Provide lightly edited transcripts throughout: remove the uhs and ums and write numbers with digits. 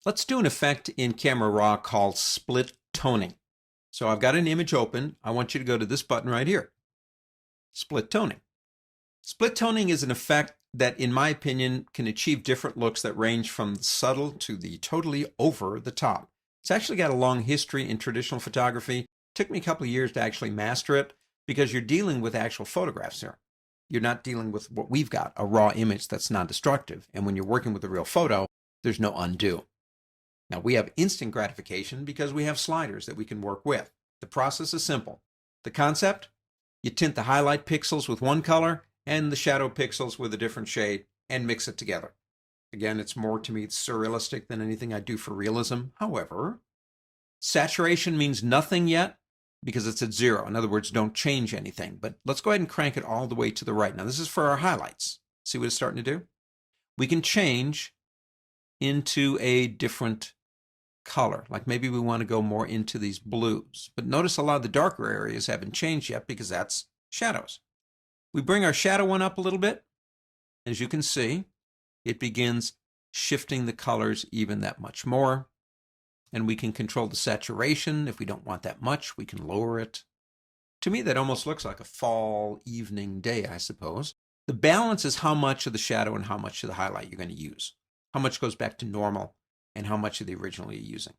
Let's do an effect in Camera Raw called split toning. So I've got an image open. I want you to go to this button right here, split toning. Split toning is an effect that, in my opinion, can achieve different looks that range from the subtle to the totally over the top. It's actually got a long history in traditional photography. It took me a couple of years to actually master it because you're dealing with actual photographs here. You're not dealing with what we've got, a raw image that's non-destructive. And when you're working with a real photo, there's no undo. Now, we have instant gratification because we have sliders that we can work with. The process is simple. The concept, you tint the highlight pixels with one color and the shadow pixels with a different shade and mix it together. Again, it's more, to me, surrealistic than anything I do for realism. However, saturation means nothing yet because it's at 0. In other words, don't change anything. But let's go ahead and crank it all the way to the right. Now, this is for our highlights. See what it's starting to do? We can change into a different color. Like maybe we want to go more into these blues. But notice a lot of the darker areas haven't changed yet because that's shadows. We bring our shadow one up a little bit. As you can see, it begins shifting the colors even that much more. And we can control the saturation. If we don't want that much, we can lower it. To me, that almost looks like a fall evening day, I suppose. The balance is how much of the shadow and how much of the highlight you're going to use. How much goes back to normal and how much of the original you're using.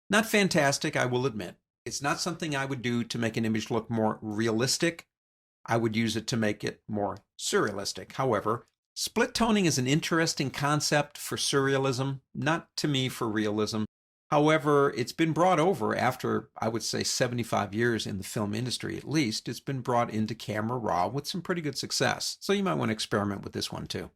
Not fantastic, I will admit. It's not something I would do to make an image look more realistic. I would use it to make it more surrealistic. However, split toning is an interesting concept for surrealism, not to me for realism. However, it's been brought over after, I would say, 75 years in the film industry at least. It's been brought into Camera Raw with some pretty good success. So you might want to experiment with this one too.